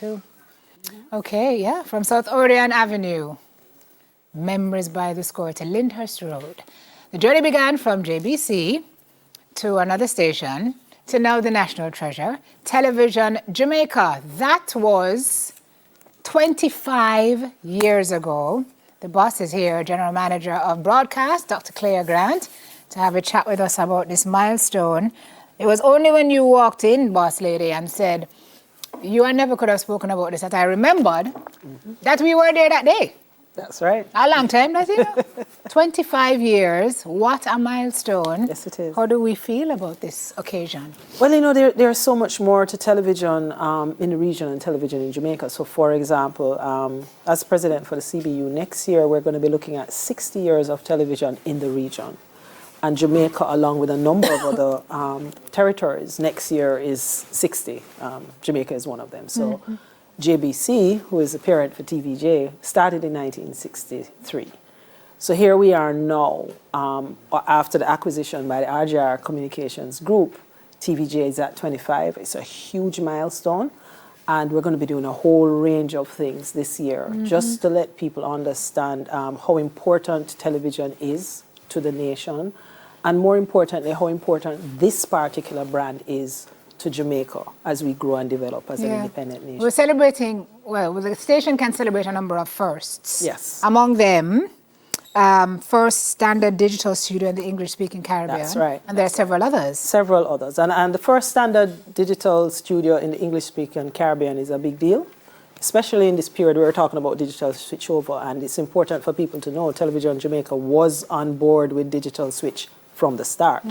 too. Okay, yeah, from South Orion Avenue, Memories by the Score to Lyndhurst Road. The journey began from JBC to another station to now the National Treasure, Television Jamaica. That was 25 years ago. The boss is here, General Manager of Broadcast, Dr. Claire Grant, to have a chat with us about this milestone. It was only when you walked in, boss lady, and said, you and never could have spoken about this, that I remembered that we were there that day. That's right. A long time, does it? 25 years, what a milestone. Yes, it is. How do we feel about this occasion? Well, you know, there's so much more to television in the region and television in Jamaica. So, for example, as president for the CBU, next year we're going to be looking at 60 years of television in the region. And Jamaica, along with a number of other territories, next year is 60. Jamaica is one of them. So JBC, who is a parent for TVJ, started in 1963. So here we are now, after the acquisition by the RJR Communications Group, TVJ is at 25. It's a huge milestone. And we're going to be doing a whole range of things this year, just to let people understand how important television is to the nation. And more importantly, how important this particular brand is to Jamaica as we grow and develop as an independent nation. We're celebrating, well, the station can celebrate a number of firsts. Yes. Among them, first standard digital studio in the English-speaking Caribbean. That's right. And there are several others. Several others. And the first standard digital studio in the English-speaking Caribbean is a big deal, especially in this period we're talking about digital switchover. And it's important for people to know Television Jamaica was on board with digital switch from the start.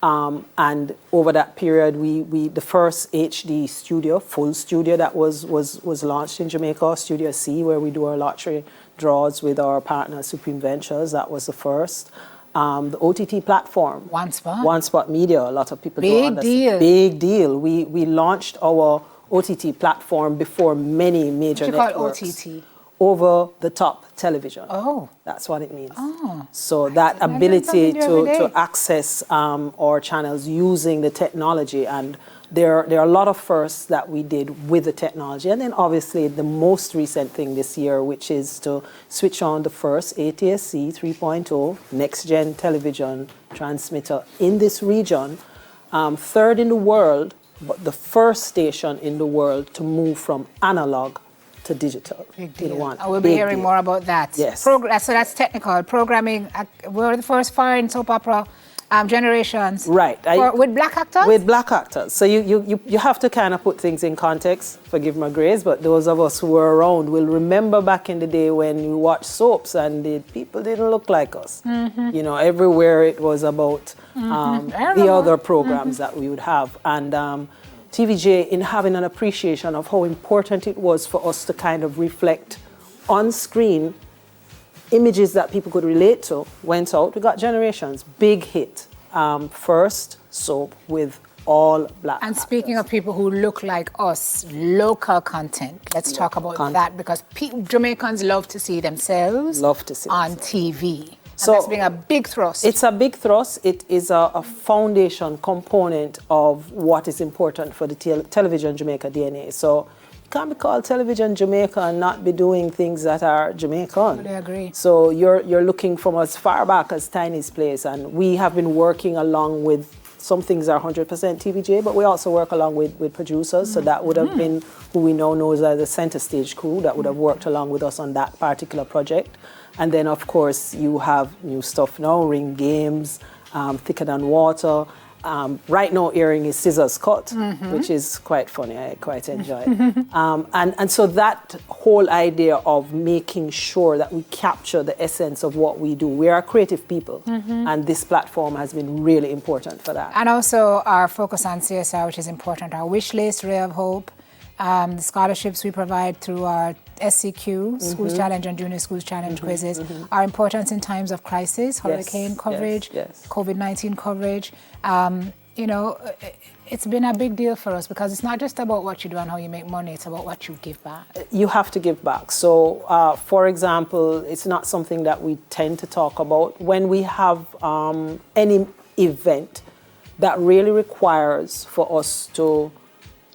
And over that period, we the first HD studio, full studio that was launched in Jamaica, Studio C, where we do our lottery draws with our partner Supreme Ventures, that was the first. The OTT platform. One Spot. One Spot Media, a lot of people Big don't understand. deal. Big deal. We launched our OTT platform before many major networks. What do you call OTT? Over the top television. Oh. That's what it means. Oh. So that ability to access our channels using the technology, and there are a lot of firsts that we did with the technology. And then obviously the most recent thing this year, which is to switch on the first ATSC 3.0 next-gen television transmitter in this region, third in the world, but the first station in the world to move from analog to digital. Big deal. One. I will be hearing more about that. Yes. So that's technical. Programming, we're the first foreign soap opera generations. Right. With black actors? With black actors. So you have to kind of put things in context, forgive my grace, but those of us who were around will remember back in the day when you watched soaps and the people didn't look like us. You know, everywhere it was about the other programs that we would have. And TVJ, in having an appreciation of how important it was for us to kind of reflect on screen images that people could relate to, went out. We got Generations, big hit. First soap with all black And actors. speaking of people who look like us, local content. Let's talk about that, because Jamaicans love to see themselves on TV. So that's being a big thrust. It's a big thrust. It is a foundation component of what is important for the Television Jamaica DNA. So you can't be called Television Jamaica and not be doing things that are Jamaican. I agree. So you're looking from as far back as Tiny's Place, and we have been working along with, some things are 100% TVJ, but we also work along with producers. So that would have been who we now know as the Center Stage crew that would have worked along with us on that particular project. And then, of course, you have new stuff now, Ring Games, Thicker Than Water. Right now, airing is Scissors Cut, which is quite funny. I quite enjoy it. And so that whole idea of making sure that we capture the essence of what we do. We are creative people, and this platform has been really important for that. And also our focus on CSR, which is important. Our wish list, Ray of Hope, the scholarships we provide through our SCQ, Schools Challenge and Junior Schools Challenge quizzes, our importance in times of crisis, hurricane coverage, COVID-19 coverage. You know, it's been a big deal for us because it's not just about what you do and how you make money, it's about what you give back. You have to give back. So, for example, it's not something that we tend to talk about. When we have any event that really requires for us to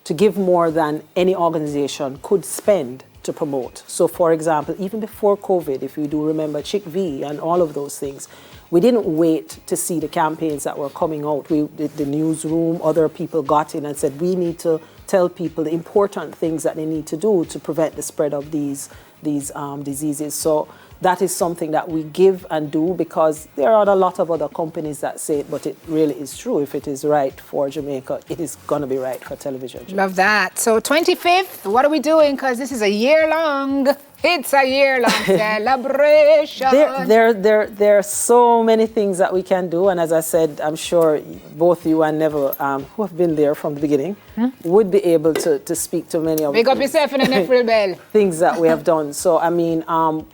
to give more than any organization could spend to promote. So for example, even before COVID, if you do remember Chick V and all of those things, we didn't wait to see the campaigns that were coming out. The newsroom, other people got in and said, we need to tell people the important things that they need to do to prevent the spread of these diseases. So that is something that we give and do, because there are a lot of other companies that say it, but it really is true. If it is right for Jamaica, it is going to be right for television. Love that. So 25th, what are we doing? Because this is a year-long, it's a year-long celebration. There are so many things that we can do. And as I said, I'm sure both you and Neville, who have been there from the beginning, would be able to speak to many of Big up yourself in an April bell. things that we have done. So, I mean,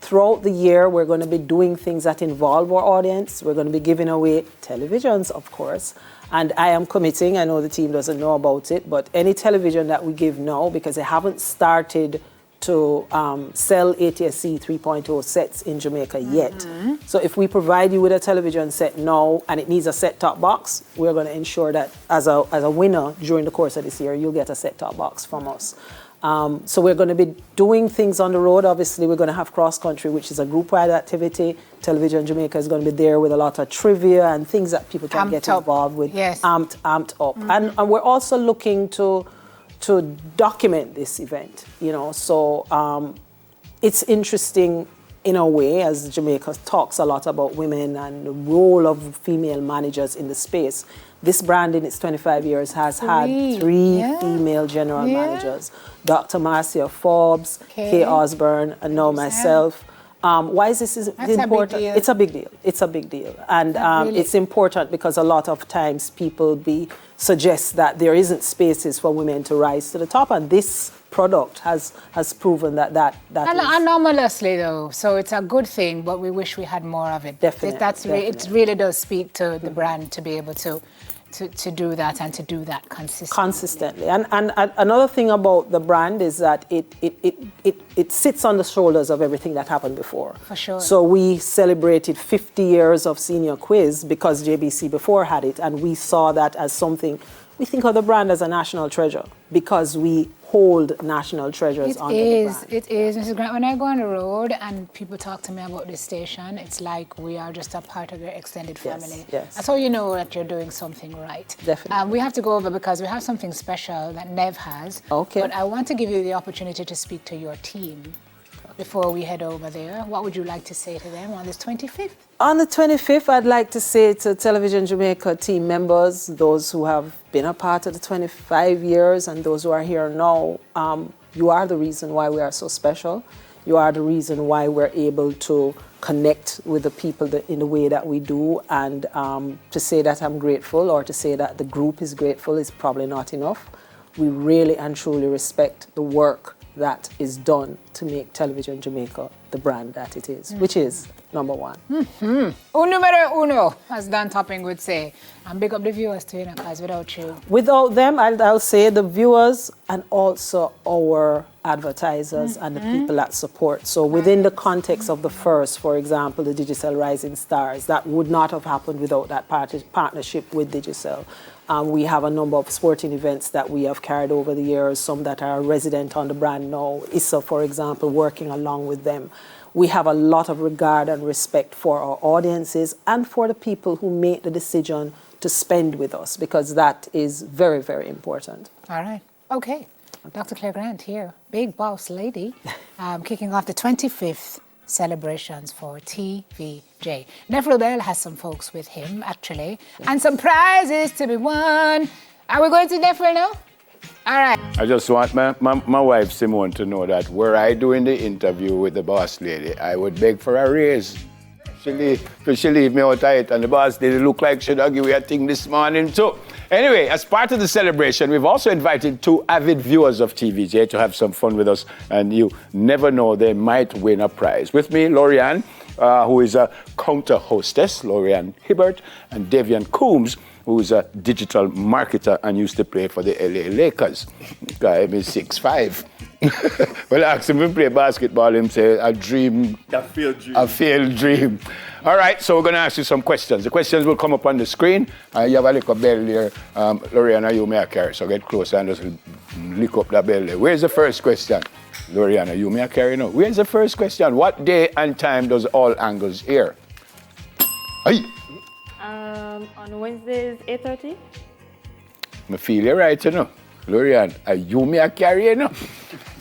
throughout the year, we're going to be doing things that involve our audience. We're going to be giving away televisions, of course. And I am committing, I know the team doesn't know about it, but any television that we give now, because they haven't started to sell ATSC 3.0 sets in Jamaica yet. So if we provide you with a television set now and it needs a set-top box, we're going to ensure that as a winner during the course of this year, you'll get a set-top box from us. So we're going to be doing things on the road. Obviously, we're going to have cross-country, which is a group-wide activity. Television Jamaica is going to be there with a lot of trivia and things that people can get involved with. Yes. Amped up. And we're also looking to document this event, you know. So it's interesting in a way, as Jamaica talks a lot about women and the role of female managers in the space. This brand in its 25 years has had three female general managers. Dr. Marcia Forbes, Kay Osborne, and now myself. Why is this important? It's a big deal. It's a big deal. And it's important because a lot of times people suggest that there isn't spaces for women to rise to the top, and this product has proven that anomalously though, so it's a good thing, but we wish we had more of it. Definitely. It really does speak to the brand to be able to do that and to do that consistently. And another thing about the brand is that it sits on the shoulders of everything that happened before. For sure. So we celebrated 50 years of senior quiz because JBC before had it, and we saw that as something. We think of the brand as a national treasure because we hold national treasures on the brand. It is, Mrs. Grant. When I go on the road and people talk to me about this station, it's like we are just a part of your extended family. Yes. That's how you know that you're doing something right. Definitely. We have to go over because we have something special that Nev has. Okay. But I want to give you the opportunity to speak to your team before we head over there. What would you like to say to them on this 25th? On the 25th, I'd like to say to Television Jamaica team members, those who have been a part of the 25 years and those who are here now, you are the reason why we are so special. You are the reason why we're able to connect with the people in the way that we do. And to say that I'm grateful or to say that the group is grateful is probably not enough. We really and truly respect the work that is done to make Television Jamaica the brand that it is, which is number one. Un numero uno, as Dan Topping would say. And big up the viewers too, because without you. Without them, I'll say the viewers and also our advertisers and the people that support. So within the context of the first, for example, the Digicel Rising Stars, that would not have happened without that partnership with Digicel. We have a number of sporting events that we have carried over the years, some that are resident on the brand now. Issa, for example, working along with them. We have a lot of regard and respect for our audiences and for the people who make the decision to spend with us, because that is very, very important. All right. Okay. Dr. Claire Grant here, big boss lady, kicking off the 25th celebrations for TVJ. Nefrel Bell has some folks with him, actually, and some prizes to be won. Are we going to Nefrel now? All right. I just want my wife, Simone, to know that were I doing the interview with the boss lady, I would beg for a raise. She leave me out tight, and the boss lady look like she'd give me a thing this morning too. Anyway, as part of the celebration, we've also invited 2 avid viewers of TVJ to have some fun with us, and you never know, they might win a prize. With me, Lorianne, who is a counter hostess, Lorianne Hibbert, and Davian Coombs, who's a digital marketer and used to play for the LA Lakers. Guy is 6'5". Well, I asked him to play basketball, him say, a failed dream. All right, so we're going to ask you some questions. The questions will come up on the screen. You have a little bell there. Loriana, you may carry. So get closer and just lick up that bell there. Where's the first question? Loriana, you may carry now. Where's the first question? What day and time does All Angles air? Aye. On Wednesdays, 8:30. I feel you right, you know. Lorian, you may carry, you know.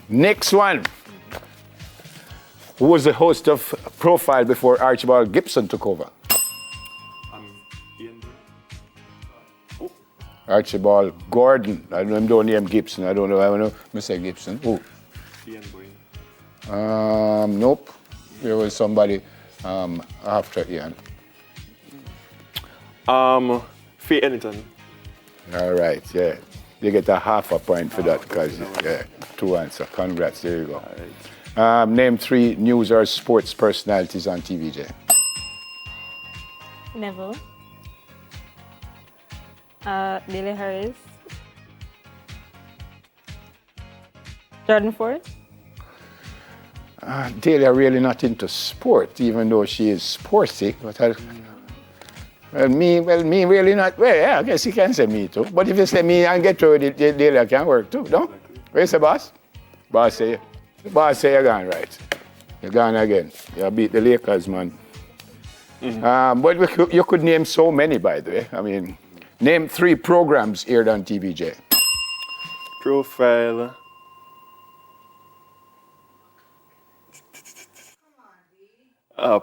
Next one. Who was the host of Profile before Archibald Gibson took over? Ian. Archibald Gordon. I don't name Gibson. I don't know. I don't know. Mr. Gibson. Who? Ian Boyne. Nope. There was somebody after Ian. Faye Ellington. All right, yeah. You get a half a point for that because, yeah, 2 answers. Congrats, there you go. All right. Name 3 news or sports personalities on TVJ. Neville. Billy Harris. Jordan Ford. Delia really not into sport, even though she is sporty. But me really not. Well, yeah, I guess you can say me too. But if you say me and get through it, Delia can work too, no? Where's the boss? Boss say you're gone right. You're gone again. You beat the Lakers, man. Mm-hmm. But you could name so many, by the way. I mean, name 3 programs aired on TVJ. Profile.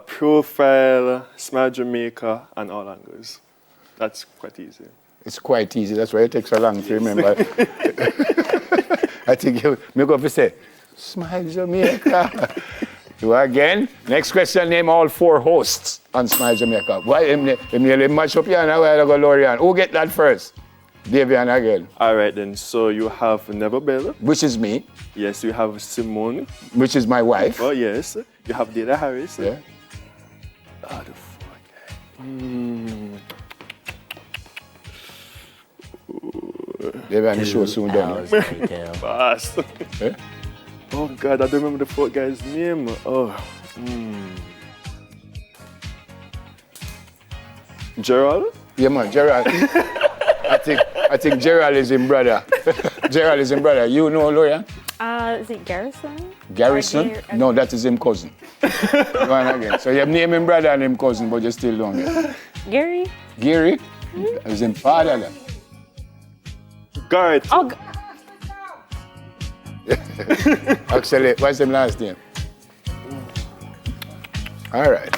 Profile, Smile Jamaica, and All Angles. That's quite easy. It's quite easy. That's why it takes so long to remember. I think me go to say, Smile Jamaica. You again. Next question, name all 4 hosts on Smile Jamaica. Why him match up here and a while ago, Lorian. Who get that first? Davian again. All right then, so you have Neville Bell. Which is me. Yes, you have Simone. Which is my wife. Oh yes. You have Dada Harris. Yeah. Oh, the fuck. Davian, the show soon done. Fast. Eh? Oh God, I don't remember the 4 guy's name. Oh. Gerald? Yeah, man, Gerald. I think Gerald is him brother. Gerald is him brother. You know, Lorian? Is it Garrison? Garrison? No, that is him cousin. Go on again. So you have name him brother and him cousin, but you still don't get. Gary? Gary? Is him father then? Garrett. Oh, Actually, what's his last name? All right.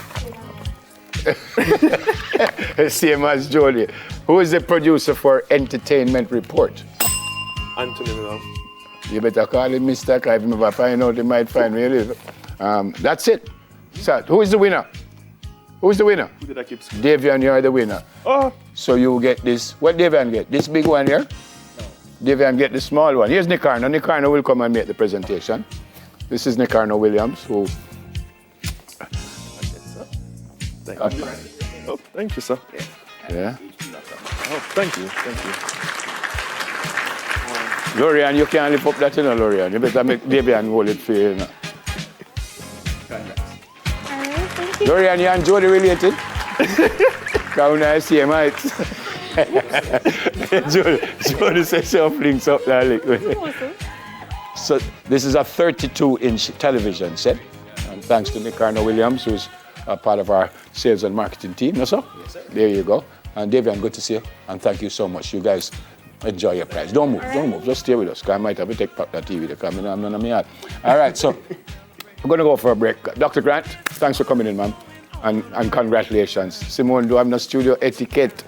Same as Jody. Who is the producer for Entertainment Report? Anthony Miller. You better call him Mr. If you never find out, he might find me. That's it. So, who is the winner? Who's the winner? Who did I keep saying? Davian, you are the winner. Oh. So you get this. What Davian get? This big one here? No. Davian get the small one. Here's Nicarno. Nicarno will come and make the presentation. This is Nicarno Williams, who... Thank you. Oh, thank you, sir. Yeah. Oh, thank you. Lorian, you can't lift up that, you know, Lorian. You better make Davian hold it for you, you know. alright, thank you. Lorian, you and Jody related? Because I see him, right? Jody says she links up that liquid. So this is a 32-inch television set. And thanks to Nicarno Williams, who's a part of our sales and marketing team. No, sir? Yes, sir. There you go. And Davian, good to see you. And thank you so much. You guys enjoy your prize. Don't move. Just stay with us. Because I might have to take back that TV to come in. I'm none of me out. All right, so we're going to go for a break. Dr. Grant, thanks for coming in, ma'am. And congratulations. Simone, do I have no studio etiquette?